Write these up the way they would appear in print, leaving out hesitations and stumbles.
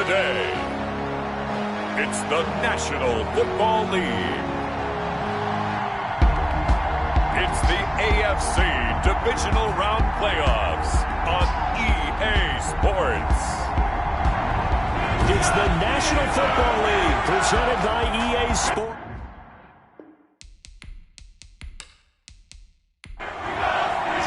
today. It's the National Football League. It's the AFC Divisional Round Playoffs on EA Sports. It's the National Football League presented by EA Sports.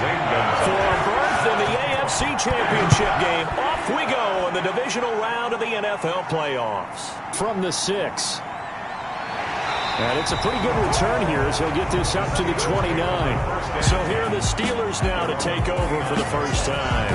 For a berth in the AFC Championship game, off we go in the divisional round of the NFL playoffs. From the 6. And it's a pretty good return here as he'll get this up to the 29. So here are the Steelers now to take over for the first time.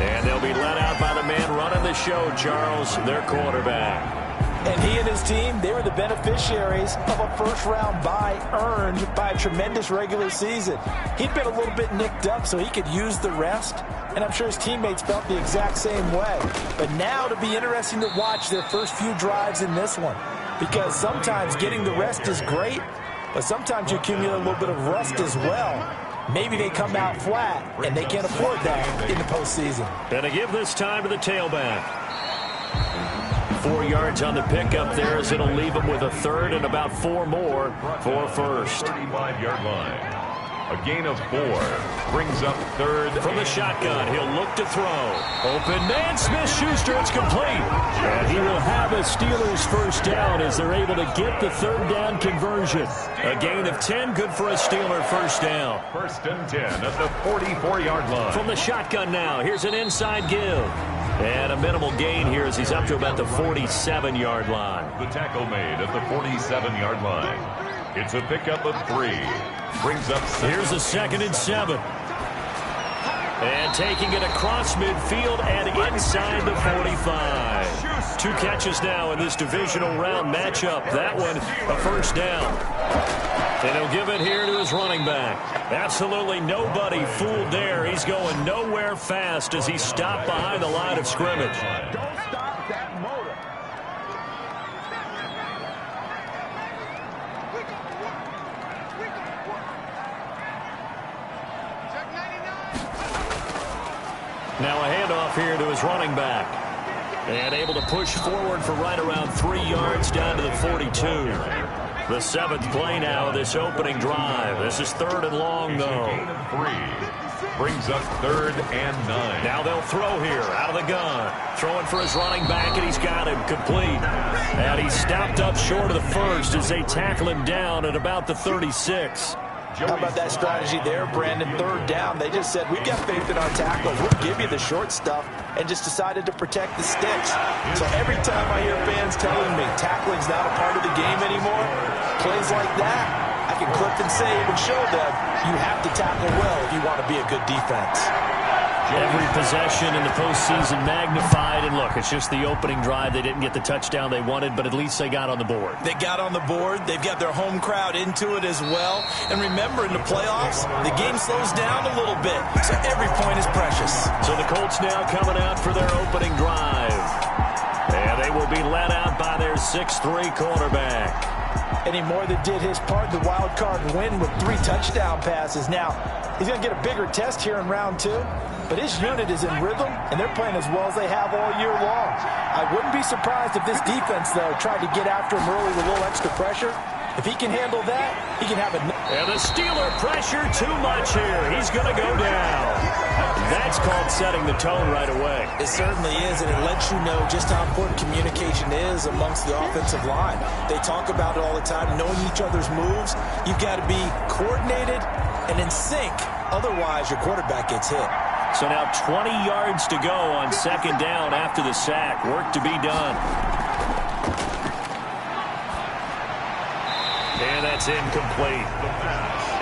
And they'll be led out by the man running the show, Charles, their quarterback. And he and his team, they were the beneficiaries of a first-round bye earned by a tremendous regular season. He'd been a little bit nicked up so he could use the rest, and I'm sure his teammates felt the exact same way. But now it'll be interesting to watch their first few drives in this one, because sometimes getting the rest is great, but sometimes you accumulate a little bit of rust as well. Maybe they come out flat, and they can't afford that in the postseason. And to give this time to the tailback. 4 yards on the pickup there as it'll leave him with a third and about 4 more for first. 35-yard line. A gain of 4 brings up third. From the shotgun, he'll look to throw. Open man, Smith-Schuster, it's complete. And he will have a Steelers first down as they're able to get the third down conversion. A gain of 10, good for a Steeler first down. First and 10 at the 44-yard line. From the shotgun now, here's an inside give. And a minimal gain here as he's up to about the 47-yard line. The tackle made at the 47-yard line. It's a pickup of 3. Brings up 6. Here's a 2nd and 7. And taking it across midfield and inside the 45. 2 catches now in this divisional round matchup. That one a first down. And he'll give it here to his running back. Absolutely nobody fooled there. He's going nowhere fast as he's stopped behind the line of scrimmage. Don't stop that motor. Now a handoff here to his running back. And able to push forward for right around 3 yards down to the 42. The 7th play now of this opening drive. This is 3rd and long, though. 3. Brings up 3rd and 9. Now they'll throw here out of the gun. Throwing for his running back, and he's got him complete. And he's stopped up short of the first as they tackle him down at about the 36. How about that strategy there, Brandon? 3rd down. They just said, we've got faith in our tackles. We'll give you the short stuff, and just decided to protect the sticks. So every time I hear fans telling me tackling's not a part of the game anymore, plays like that, I can clip and save and show them you have to tackle well if you want to be a good defense. Every possession in the postseason magnified, and look, it's just the opening drive. They didn't get the touchdown they wanted, but at least they got on the board. They got on the board. They've got their home crowd into it as well. And remember, in the playoffs, the game slows down a little bit, so every point is precious. So the Colts now coming out for their opening drive. And they will be led out by their 6'3" quarterback. And he more than did his part, the wild card win with 3 touchdown passes. Now, he's going to get a bigger test here in round 2. But his unit is in rhythm, and they're playing as well as they have all year long. I wouldn't be surprised if this defense, though, tried to get after him early with a little extra pressure. If he can handle that, he can have a... And the Steeler pressure too much here. He's going to go down. That's called setting the tone right away. It certainly is, and it lets you know just how important communication is amongst the offensive line. They talk about it all the time, knowing each other's moves. You've got to be coordinated and in sync. Otherwise, your quarterback gets hit. So now 20 yards to go on 2nd down after the sack. Work to be done. And that's incomplete.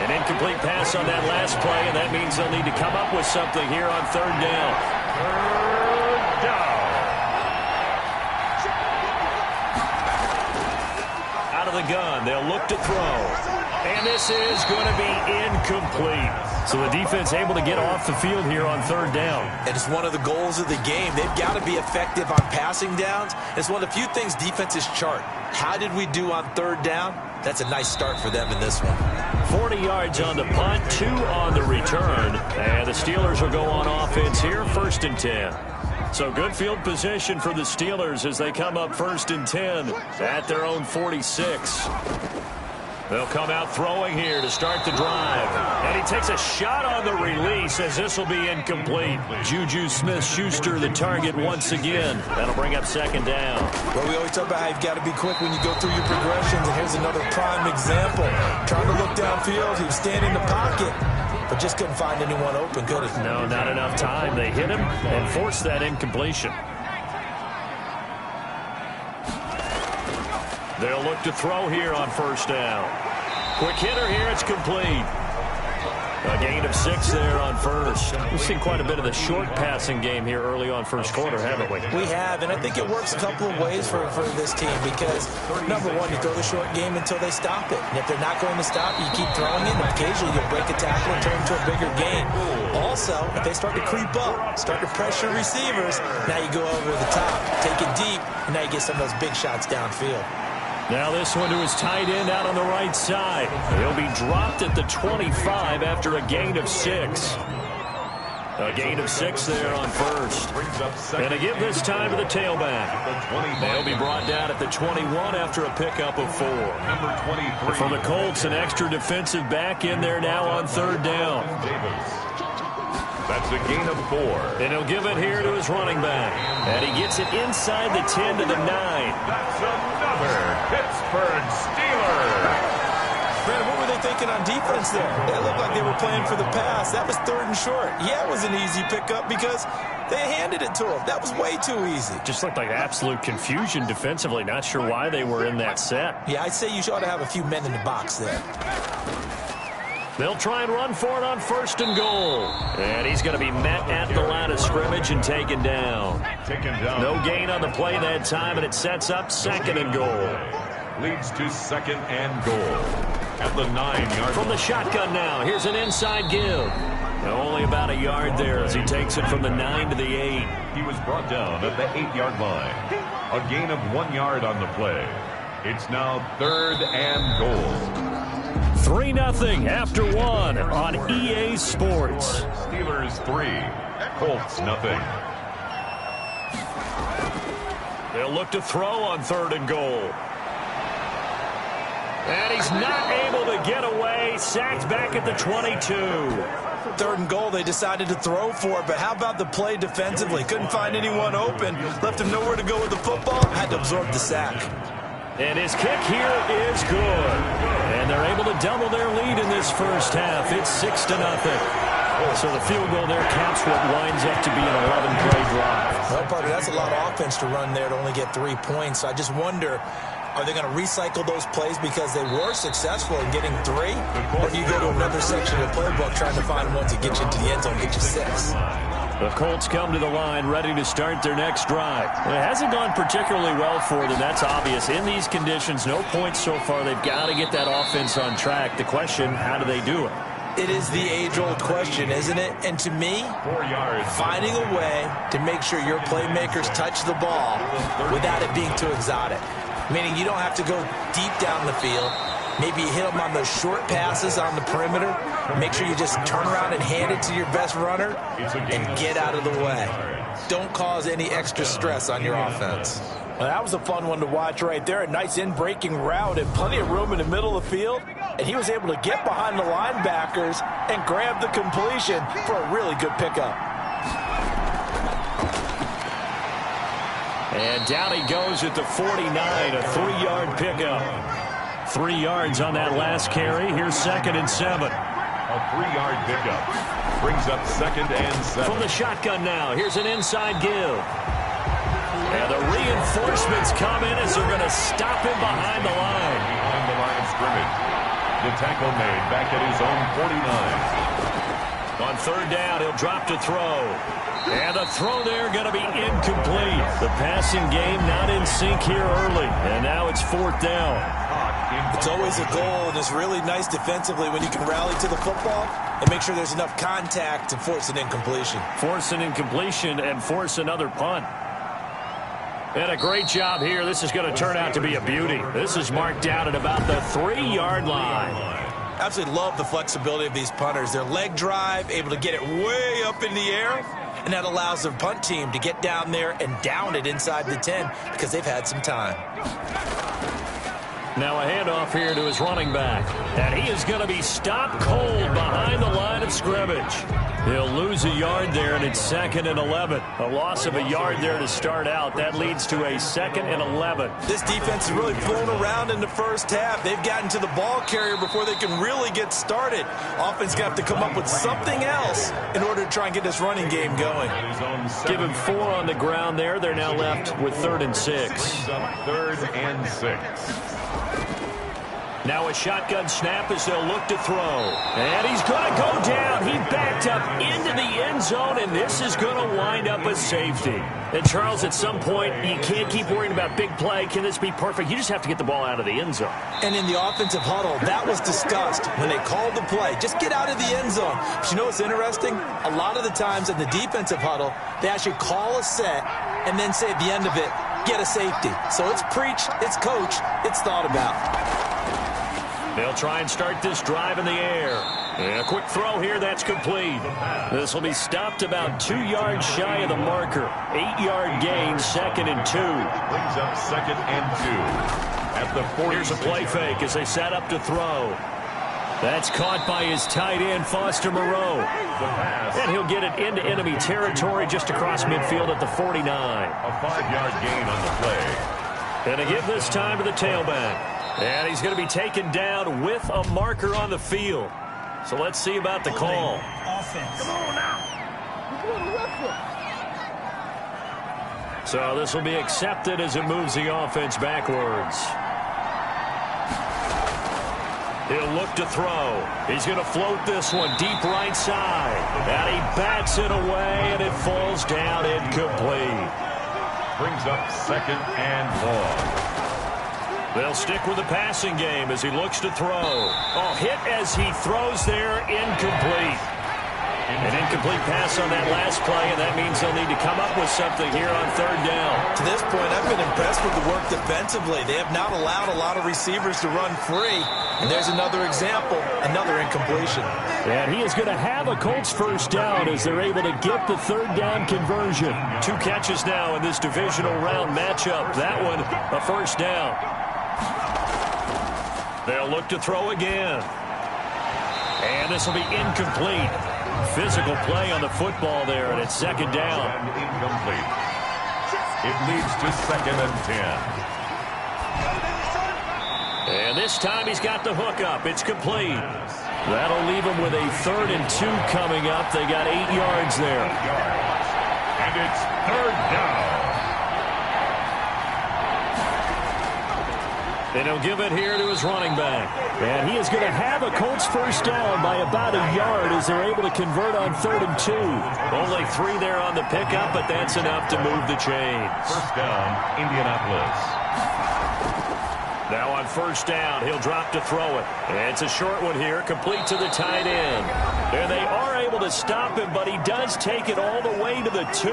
An incomplete pass on that last play, and that means they'll need to come up with something here on 3rd down. 3rd down. Out of the gun, they'll look to throw. And this is going to be incomplete. So the defense able to get off the field here on 3rd down. And it's one of the goals of the game. They've got to be effective on passing downs. It's one of the few things defenses chart. How did we do on 3rd down? That's a nice start for them in this one. 40 yards on the punt, 2 on the return. And the Steelers will go on offense here, 1st and 10. So good field position for the Steelers as they come up 1st and 10 at their own 46. They'll come out throwing here to start the drive. And he takes a shot on the release as this will be incomplete. Juju Smith-Schuster the target once again. That'll bring up 2nd down. Well, we always talk about how you've got to be quick when you go through your progressions. And here's another prime example. Trying to look downfield. He was standing in the pocket, but just couldn't find anyone open, could he? No, not enough time. They hit him and forced that incompletion. They'll look to throw here on 1st down. Quick hitter here. It's complete. A gain of 6 there on 1st. We've seen quite a bit of the short passing game here early on 1st quarter, haven't we? We have, and I think it works a couple of ways for this team because, number one, you throw the short game until they stop it. And if they're not going to stop, you keep throwing it, and occasionally you'll break a tackle and turn into a bigger gain. Also, if they start to creep up, start to pressure receivers, now you go over the top, take it deep, and now you get some of those big shots downfield. Now this one to his tight end out on the right side. He'll be dropped at the 25 after a gain of 6. A gain of 6 there on 1st. And to give this time to the tailback. They'll be brought down at the 21 after a pickup of 4. For the Colts, an extra defensive back in there now on 3rd down. That's a gain of 4. And he'll give it here to his running back. And he gets it inside the 10 to the 9. That's another Pittsburgh Steeler. Brandon, what were they thinking on defense there? It looked like they were playing for the pass. That was 3rd and short. Yeah, it was an easy pickup because they handed it to him. That was way too easy. Just looked like absolute confusion defensively. Not sure why they were in that set. Yeah, I'd say you ought to have a few men in the box there. They'll try and run for it on 1st and goal. And he's going to be met at the line of scrimmage and taken down. No gain on the play that time, and it sets up 2nd and goal. Leads to 2nd and goal. At the 9-yard from the shotgun now. Here's an inside give. Only about a yard there as he takes it from the 9 to the 8. He was brought down at the 8-yard line. A gain of 1 yard on the play. It's now 3rd and goal. 3-0 after 1 on EA Sports. Steelers 3, Colts 0. They'll look to throw on 3rd and goal. And he's not able to get away. Sacked back at the 22. 3rd and goal, they decided to throw for it, but how about the play defensively? Couldn't find anyone open. Left him nowhere to go with the football. Had to absorb the sack. And his kick here is good. And they're able to double their lead in this 1st half. It's 6-0. So the field goal there caps what winds up to be an 11-play drive. Well, Parker, that's a lot of offense to run there to only get 3 points. So I just wonder, are they going to recycle those plays because they were successful in getting 3? Or do you go to another section of the playbook trying to find ones that get you into the end zone and get you 6? The Colts come to the line ready to start their next drive. It hasn't gone particularly well for them. That's obvious. In these conditions, no points so far. They've got to get that offense on track. The question, how do they do it? It is the age-old question, isn't it? And to me, finding a way to make sure your playmakers touch the ball without it being too exotic. Meaning you don't have to go deep down the field. Maybe you hit them on those short passes on the perimeter. Make sure you just turn around and hand it to your best runner and get out of the way. Don't cause any extra stress on your offense. Well, that was a fun one to watch right there. A nice in-breaking route and plenty of room in the middle of the field. And he was able to get behind the linebackers and grab the completion for a really good pickup. And down he goes at the 49, a 3-yard pickup. 3 yards on that last carry. Here's 2nd and 7. A 3-yard pickup. Brings up 2nd and 7. From the shotgun now. Here's an inside give. And the reinforcements come in as they're going to stop him behind the line. Behind the line of scrimmage. The tackle made back at his own 49. On 3rd down, he'll drop to throw. And the throw there going to be incomplete. The passing game not in sync here early. And now it's 4th down. It's always a goal, and it's really nice defensively when you can rally to the football and make sure there's enough contact to force an incompletion. Force an incompletion and force another punt. And a great job here. This is going to turn out to be a beauty. This is marked out at about the 3-yard line. Absolutely love the flexibility of these punters. Their leg drive, able to get it way up in the air, and that allows the punt team to get down there and down it inside the 10 because they've had some time. Now a handoff here to his running back. And he is going to be stopped cold behind the line of scrimmage. He'll lose a yard there, and it's 2nd and 11. A loss of a yard there to start out. That leads to a 2nd and 11. This defense is really flown around in the first half. They've gotten to the ball carrier before they can really get started. Offense got to come up with something else in order to try and get this running game going. Give him 4 on the ground there. They're now left with 3rd and 6. 3rd and 6. Now a shotgun snap as they'll look to throw. And he's going to go down. He backed up into the end zone, and this is going to wind up a safety. And, Charles, at some point, you can't keep worrying about big play. Can this be perfect? You just have to get the ball out of the end zone. And in the offensive huddle, that was discussed when they called the play. Just get out of the end zone. But you know what's interesting? A lot of the times in the defensive huddle, they actually call a set and then say at the end of it, get a safety. So it's preached, it's coached, it's thought about. They'll try and start this drive in the air. And a quick throw here, that's complete. This will be stopped about 2 yards shy of the marker. 8-yard gain, 2nd and 2. Brings up 2nd and 2. At the 40. Here's a play fake as they set up to throw. That's caught by his tight end, Foster Moreau. And he'll get it into enemy territory just across midfield at the 49. A 5-yard gain on the play. And to give this time to the tailback. And he's going to be taken down with a marker on the field. So let's see about the call. Offense. Come on now. So this will be accepted as it moves the offense backwards. He'll look to throw. He's going to float this one deep right side. And he bats it away, and it falls down incomplete. Brings up 2nd and long. They'll stick with the passing game as he looks to throw. Oh, hit as he throws there, incomplete. An incomplete pass on that last play, and that means they'll need to come up with something here on 3rd down. To this point, I've been impressed with the work defensively. They have not allowed a lot of receivers to run free. And there's another example, another incompletion. And he is going to have a Colts 1st down as they're able to get the 3rd down conversion. 2 catches now in this divisional round matchup. That one, a 1st down. They'll look to throw again. And this will be incomplete. Physical play on the football there, and it's 2nd down. Incomplete. It leads to 2nd and 10. And this time he's got the hook up. It's complete. That'll leave him with a 3rd and 2 coming up. They got 8 yards there. And it's 3rd down. And he'll give it here to his running back. And he is going to have a Colts 1st down by about a yard as they're able to convert on 3rd and 2. Only 3 there on the pickup, but that's enough to move the chains. 1st down, Indianapolis. Now on 1st down, he'll drop to throw it. And it's a short one here, complete to the tight end. And they are able to stop him, but he does take it all the way to the 2.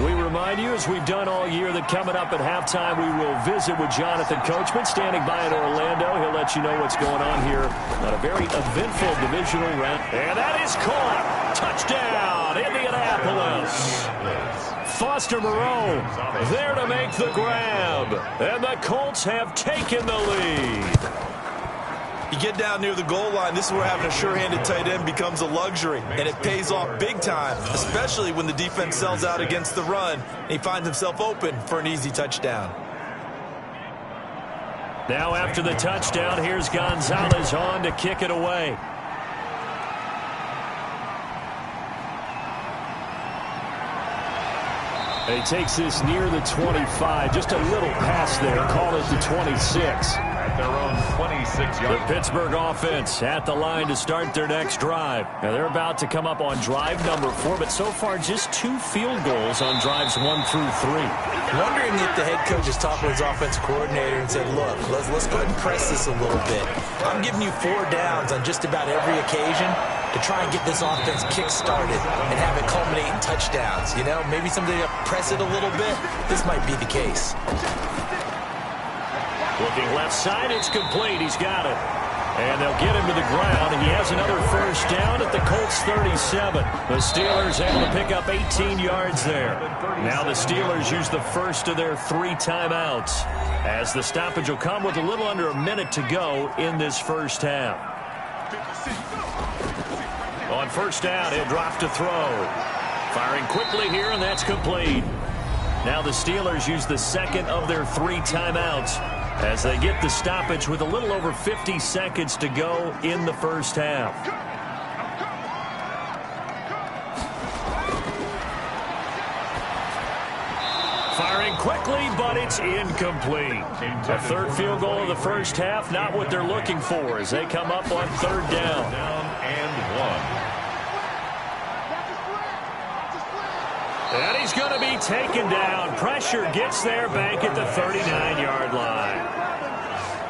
We remind you, as we've done all year, that coming up at halftime, we will visit with Jonathan Coachman, standing by in Orlando. He'll let you know what's going on here on a very eventful divisional round. And that is caught. Touchdown, Indianapolis. Foster Moreau there to make the grab. And the Colts have taken the lead. You get down near the goal line, this is where having a sure-handed tight end becomes a luxury, and it pays off big time, especially when the defense sells out against the run, and he finds himself open for an easy touchdown. Now after the touchdown, here's Gonzalez on to kick it away. And he takes this near the 25, just a little pass there, call it the 26. At their own 26-yard. The Pittsburgh offense at the line to start their next drive. Now they're about to come up on drive number 4, but so far just 2 field goals on drives 1 through 3. Wondering if the head coach is talking to his offensive coordinator and said, look, let's go ahead and press this a little bit. I'm giving you 4 downs on just about every occasion to try and get this offense kick-started and have it culminate in touchdowns. You know, maybe somebody to press it a little bit. This might be the case. Looking left side, it's complete. He's got it. And they'll get him to the ground. He has another first down at the Colts 37. The Steelers able to pick up 18 yards there. Now the Steelers use the first of their 3 timeouts, as the stoppage will come with a little under a minute to go in this first half. On first down, he'll drop to throw. Firing quickly here, and that's complete. Now the Steelers use the second of their 3 timeouts as they get the stoppage with a little over 50 seconds to go in the first half. Firing quickly, but it's incomplete. A third field goal of the first half, not what they're looking for as they come up on third down. Down and 1. And he's going to be taken down. Pressure gets there back at the 39-yard line.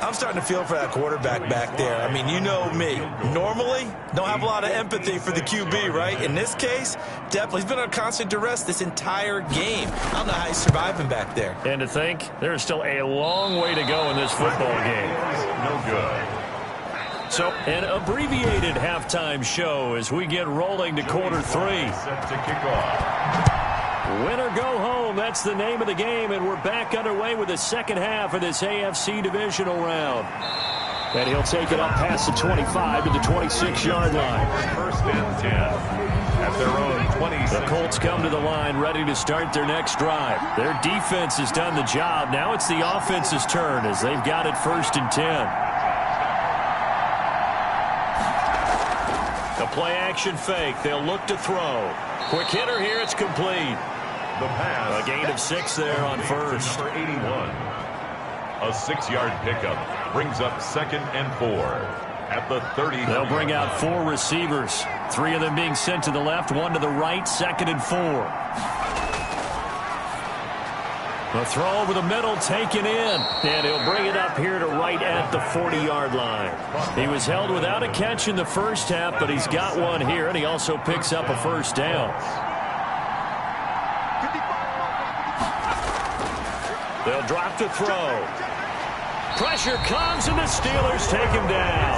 I'm starting to feel for that quarterback back there. I mean, you know me. Normally, don't have a lot of empathy for the QB, right? In this case, definitely. He's been on constant duress this entire game. I don't know how he's surviving back there. And to think, there's still a long way to go in this football game. No good. So, an abbreviated halftime show as we get rolling to quarter 3. Set to kick off. Win or go home, that's the name of the game, and we're back underway with the second half of this AFC divisional round. And he'll take it up past the 25 to the 26-yard line. First and 10 at their own 26. The Colts come to the line ready to start their next drive. Their defense has done the job. Now it's the offense's turn as they've got it first and 10. The play-action fake. They'll look to throw. Quick hitter here. It's complete. The pass. A gain of 6 there on first. Number 81. A 6-yard pickup brings up second and 4 at the 30. They'll bring out 4 receivers. 3 of them being sent to the left, 1 to the right, second and 4. The throw over the middle taken in, and he'll bring it up here to right at the 40-yard line. He was held without a catch in the first half, but he's got one here, and he also picks up a first down. They'll drop to throw. Pressure comes, and the Steelers take him down.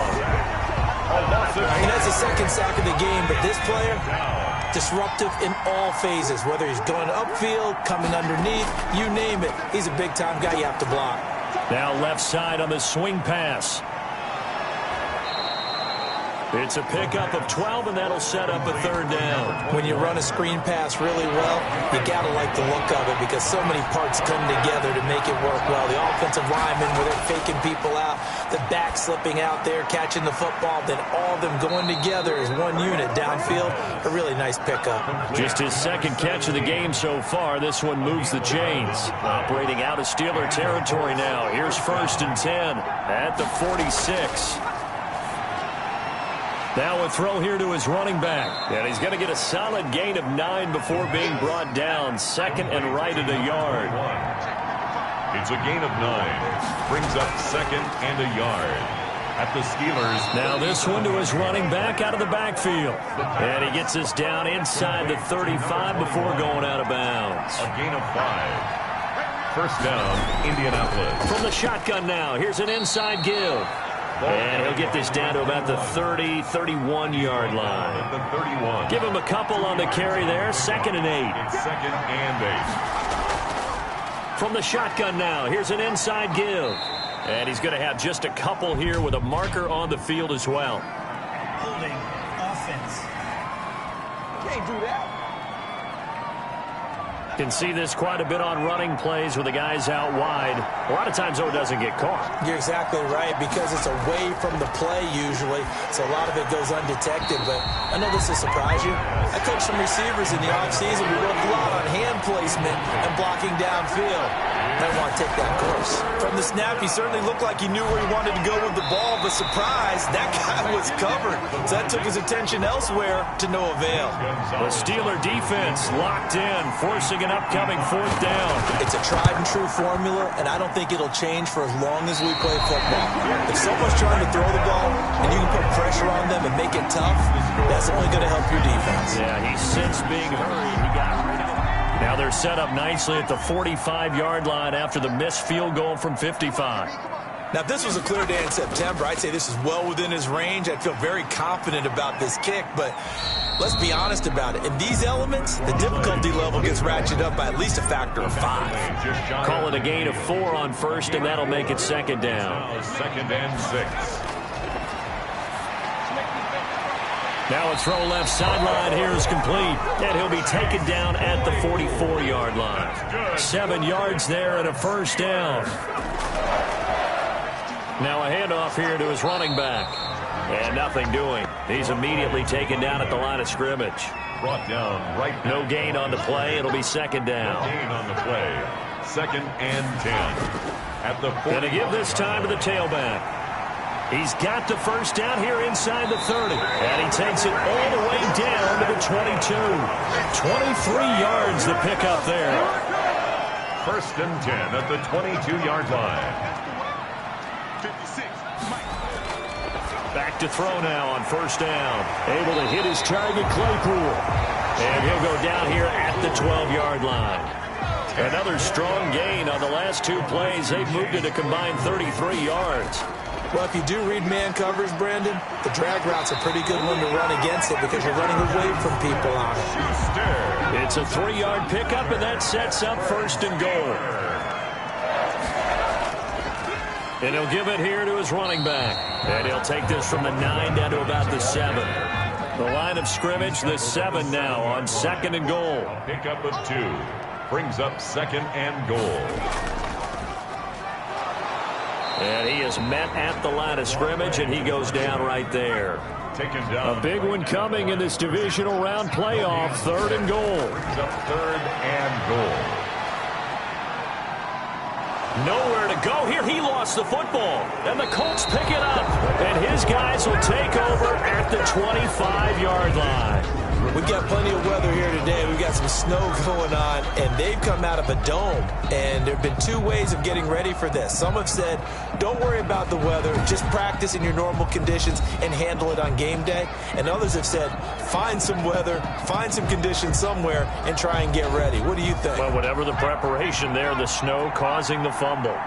And that's the second sack of the game, but this player, disruptive in all phases, whether he's going upfield, coming underneath, you name it. He's a big-time guy you have to block. Now left side on the swing pass. It's a pickup of 12, and that'll set up a third down. When you run a screen pass really well, you got to like the look of it because so many parts come together to make it work well. The offensive linemen, where they're faking people out, the back slipping out there, catching the football, then all of them going together as one unit downfield. A really nice pickup. Just his second catch of the game so far. This one moves the chains. Operating out of Steeler territory now. Here's first and 10 at the 46. Now a throw here to his running back. And he's going to get a solid gain of 9 before being brought down. Second and right at a yard. It's a gain of 9. Brings up second and a yard at the Steelers. Now this one to his running back out of the backfield. And he gets us down inside the 35 before going out of bounds. A gain of 5. First down, Indianapolis. From the shotgun now, here's an inside give. And he'll get this down to about the 30, 31-yard line. The 31. Give him a couple on the carry there. Second and 8. It's second and 8. From the shotgun now, here's an inside give. And he's going to have just a couple here with a marker on the field as well. Holding offense. Can't do that. Can see this quite a bit on running plays with the guys out wide. A lot of times, though, it doesn't get caught. You're exactly right, because it's away from the play usually, so a lot of it goes undetected. But I know this will surprise you. I coached some receivers in the offseason. We worked a lot on hand placement and blocking downfield. Might want to take that course. From the snap, he certainly looked like he knew where he wanted to go with the ball, but surprise, that guy was covered. So that took his attention elsewhere to no avail. The Steeler defense locked in, forcing an upcoming fourth down. It's a tried-and-true formula, and I don't think it'll change for as long as we play football. If someone's trying to throw the ball and you can put pressure on them and make it tough, that's only going to help your defense. Yeah, he's since being hurried. He got rid of it. Now they're set up nicely at the 45-yard line after the missed field goal from 55. Now, if this was a clear day in September, I'd say this is well within his range. I'd feel very confident about this kick, but let's be honest about it. In these elements, the difficulty level gets ratcheted up by at least a factor of 5. Call it a gain of 4 on first, and that'll make it second down. Second and 6. Now a throw left sideline here is complete, and he'll be taken down at the 44-yard line. 7 yards there and a first down. Now a handoff here to his running back. And nothing doing. He's immediately taken down at the line of scrimmage. Brought down right now. No gain on the play. It'll be second down. No gain on the play. Second and 10. At the 40. Going to give this time to the tailback. He's got the first down here inside the 30. And he takes it all the way down to the 22. 23 yards the pickup there. First and 10 at the 22-yard line. Back to throw now on first down. Able to hit his target, Claypool. And he'll go down here at the 12-yard line. Another strong gain on the last 2 plays. They've moved it a combined 33 yards. Well, if you do read man covers, Brandon, the drag route's a pretty good one to run against it because you're running away from people on it. It's a 3-yard pickup, and that sets up first and goal. And he'll give it here to his running back. And he'll take this from the 9 down to about the 7. The line of scrimmage, the 7 now on second and goal. A pickup of 2 brings up second and goal. And he is met at the line of scrimmage, and he goes down right there. Taken down. A big one coming in this divisional round playoff, third and goal. Brings up third and goal. Nowhere to go here. He lost the football. And the Colts pick it up. And his guys will take over at the 25-yard line. We've got plenty of weather here today. We've got some snow going on, and they've come out of a dome. And there have been 2 ways of getting ready for this. Some have said, don't worry about the weather. Just practice in your normal conditions and handle it on game day. And others have said, find some weather, find some conditions somewhere, and try and get ready. What do you think? Well, whatever the preparation there, the snow causing the fumble.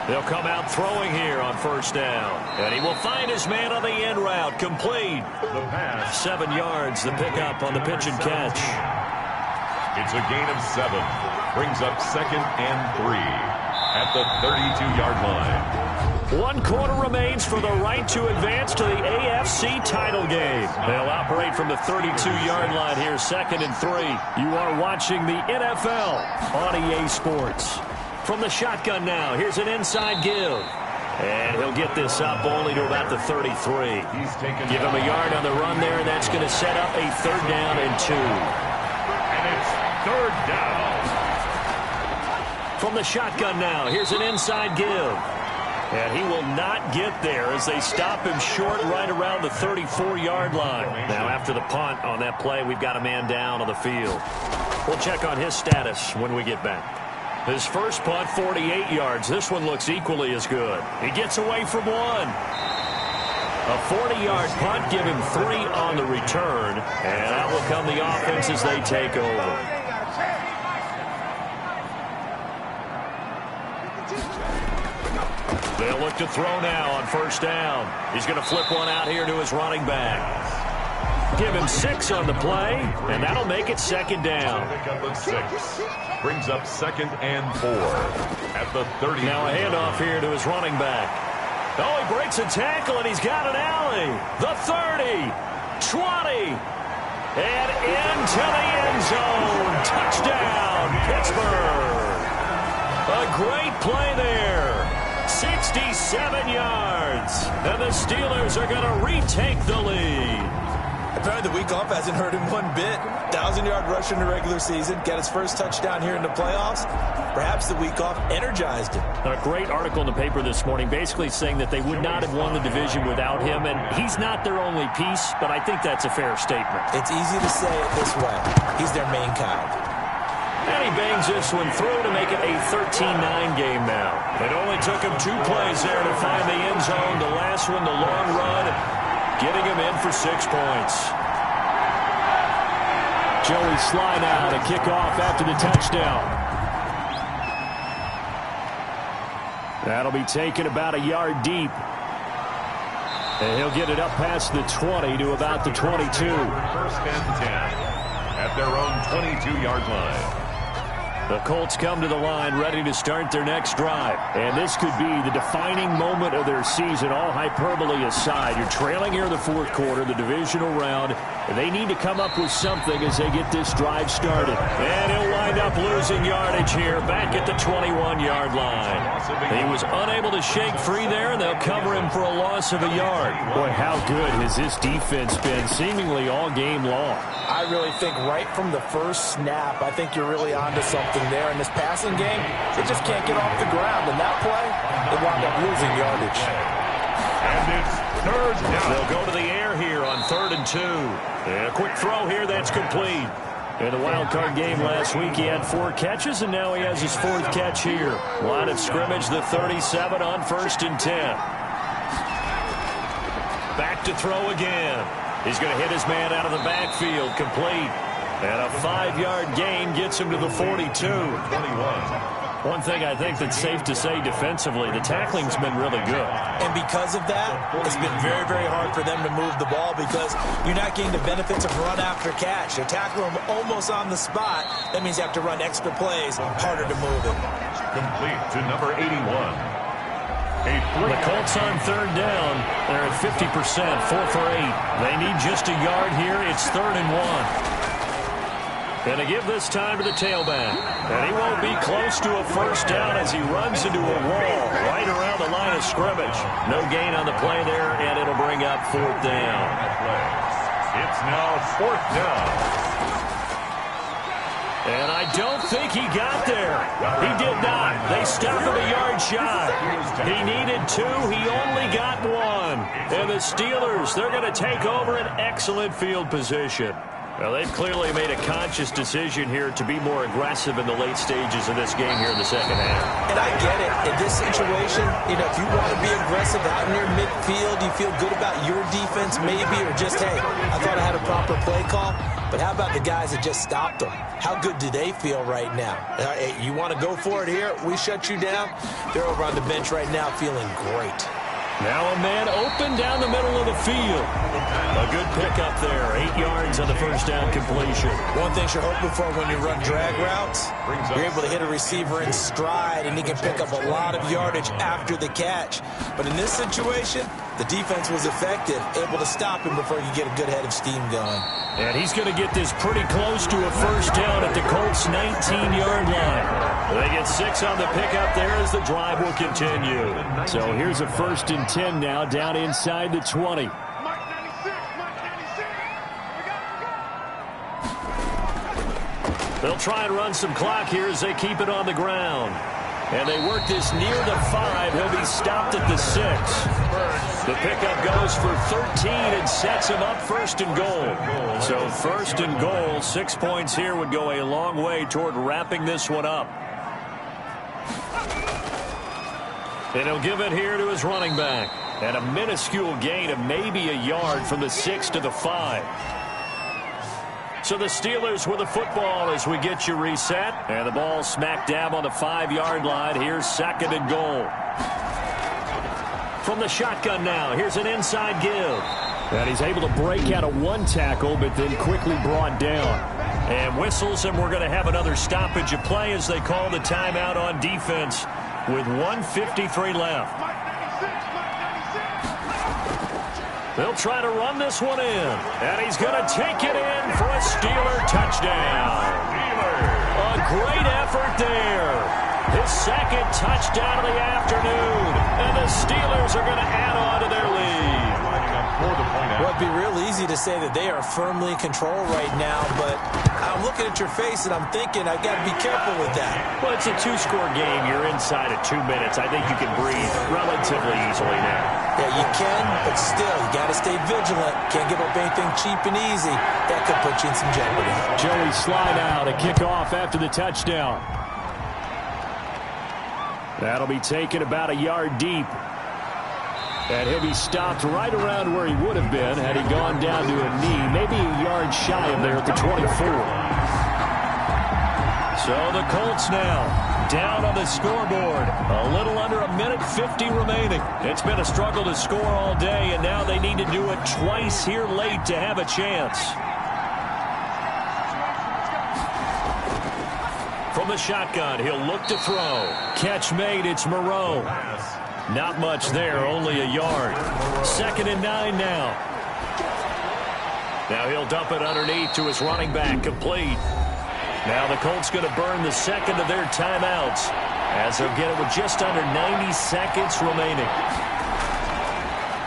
They'll come out throwing here on first down. And he will find his man on the end route. Complete. The pass. 7 yards, the pickup on the pitch and catch. It's a gain of 7. Brings up second and 3 at the 32-yard line. 1 quarter remains for the right to advance to the AFC title game. They'll operate from the 32-yard line here, second and 3. You are watching the NFL on EA Sports. From the shotgun now, here's an inside give. And he'll get this up only to about the 33. Give him a yard on the run there, and that's going to set up a third down and 2. And it's third down. From the shotgun now, here's an inside give. And he will not get there as they stop him short right around the 34-yard line. Now after the punt on that play, we've got a man down on the field. We'll check on his status when we get back. His first punt, 48 yards. This one looks equally as good. He gets away from 1. A 40-yard punt, give him 3 on the return. And out will come the offense as they take over. They'll look to throw now on first down. He's going to flip one out here to his running back. Give him 6 on the play, and that'll make it second down. Pickup of 6. Brings up second and 4 at the 30. Now a handoff here to his running back. Oh, he breaks a tackle, and he's got an alley. The 30, 20, and into the end zone. Touchdown, Pittsburgh. A great play there. 67 yards. And the Steelers are going to retake the lead. Apparently the week off hasn't hurt him one bit. 1,000-yard rush in the regular season. Got his first touchdown here in the playoffs. Perhaps the week off energized him. A great article in the paper this morning basically saying that they would not have won the division without him. And he's not their only piece, but I think that's a fair statement. It's easy to say it this way. He's their main cog. And he bangs this one through to make it a 13-9 game now. It only took him 2 plays there to find the end zone. The last one, the long run, getting him in for 6 points. Joey Sly now to kick off after the touchdown. That'll be taken about a yard deep. And he'll get it up past the 20 to about the 22. First and 10 at their own 22-yard line. The Colts come to the line ready to start their next drive. And this could be the defining moment of their season, all hyperbole aside. You're trailing here in the fourth quarter, the divisional round. And they need to come up with something as they get this drive started. And he'll wind up losing yardage here back at the 21-yard line. He was unable to shake free there, and they'll cover him for a loss of a yard. Boy, how good has this defense been seemingly all game long? I really think right from the first snap, I think you're really onto something there. In this passing game, they just can't get off the ground. In that play, they wound up losing yardage. And it's third down. They'll go to the air here on 3rd and 2. And a quick throw here, that's complete. In the wild card game last week, he had 4 catches, and now he has his 4th catch here. Line of scrimmage, the 37 on 1st and 10. Back to throw again. He's going to hit his man out of the backfield, complete. And a 5-yard gain gets him to the 42. 21. One thing I think that's safe to say defensively, the tackling's been really good. And because of that, it's been very, very hard for them to move the ball because you're not getting the benefits of run after catch. They tackle them almost on the spot. That means you have to run extra plays, harder to move it. Complete to number 81. The Colts on 3rd down. They're at 50%, 4 for 8. They need just a yard here. It's 3rd and 1. And to give this time to the tailback. And he won't be close to a first down as he runs into a wall right around the line of scrimmage. No gain on the play there, and it'll bring up 4th down. It's now 4th down. And I don't think he got there. He did not. They stopped him a yard shy. He needed 2. He only got 1. And the Steelers, they're going to take over an excellent field position. Well, they've clearly made a conscious decision here to be more aggressive in the late stages of this game here in the second half. And I get it. In this situation, if you want to be aggressive out near midfield, you feel good about your defense maybe, or just, hey, I thought I had a proper play call. But how about the guys that just stopped them? How good do they feel right now? Hey, you want to go for it here? We shut you down? They're over on the bench right now feeling great. Now a man open down the middle of the field. A good pickup there. 8 yards on the first down completion. One thing you're hoping for when you run drag routes, you're able to hit a receiver in stride, and he can pick up a lot of yardage after the catch. But in this situation, the defense was effective, able to stop him before he could get a good head of steam going. And he's going to get this pretty close to a first down at the Colts' 19-yard line. They get 6 on the pickup there as the drive will continue. So here's a 1st and 10 now down inside the 20. They'll try and run some clock here as they keep it on the ground. And they work this near the 5. He'll be stopped at the 6. The pickup goes for 13 and sets him up 1st and goal. So 1st and goal, 6 points here would go a long way toward wrapping this one up. And he'll give it here to his running back. And a minuscule gain of maybe a yard from the 6 to the 5. So the Steelers with the football as we get you reset. And the ball smack dab on the 5-yard line. Here's 2nd and goal. From the shotgun now, here's an inside give. And he's able to break out of 1 tackle, but then quickly brought down. And whistles, and we're going to have another stoppage of play as they call the timeout on defense with 1:53 left. They'll try to run this one in. And he's going to take it in for a Steeler touchdown. A great effort there. His 2nd touchdown of the afternoon. And the Steelers are going to add on to their lead. Well, it'd be real easy to say that they are firmly in control right now, but I'm looking at your face and I'm thinking I've got to be careful with that. Well, it's a 2-score game. You're inside of 2 minutes. I think you can breathe relatively easily now. Yeah, you can, but still, you got to stay vigilant. Can't give up anything cheap and easy. That could put you in some jeopardy. Joey slide out, a kickoff after the touchdown. That'll be taken about a yard deep. And he'll be stopped right around where he would have been had he gone down to a knee, maybe a yard shy of there at the 24. So the Colts now down on the scoreboard. A little under a minute 50 remaining. It's been a struggle to score all day, and now they need to do it twice here late to have a chance. From the shotgun, he'll look to throw. Catch made, it's Moreau. Not much there, only a yard. 2nd and 9 now. Now he'll dump it underneath to his running back, complete. Now the Colts going to burn the second of their timeouts as they'll get it with just under 90 seconds remaining.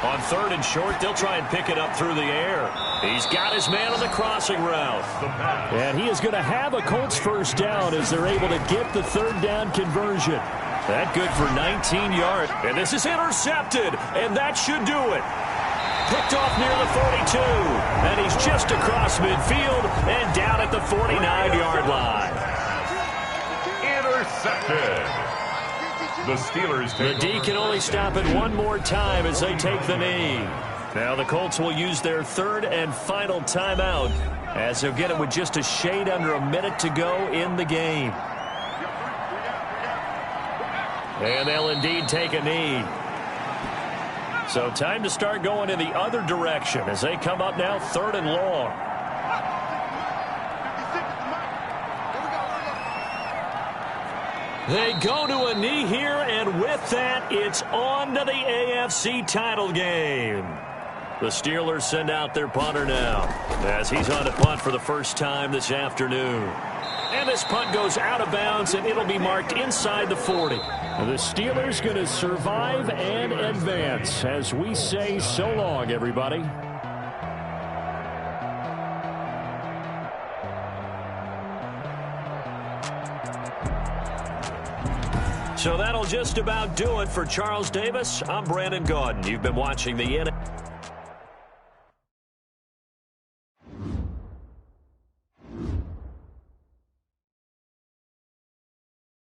On 3rd and short, they'll try and pick it up through the air. He's got his man on the crossing route. And he is going to have a Colts first down as they're able to get the 3rd down conversion. That good for 19 yards. And this is intercepted, and that should do it. Picked off near the 42, and he's just across midfield and down at the 49-yard line. Intercepted. The Steelers take The D can only stop it one more time as they take the knee. Now the Colts will use their 3rd and final timeout as they'll get it with just a shade under a minute to go in the game. And they'll indeed take a knee. So time to start going in the other direction as they come up now 3rd and long. They go to a knee here, and with that, it's on to the AFC title game. The Steelers send out their punter now as he's on to punt for the first time this afternoon. And this punt goes out of bounds, and it'll be marked inside the 40. The Steelers going to survive and advance as we say so long, everybody. So that'll just about do it for Charles Davis. I'm Brandon Gaudin. You've been watching the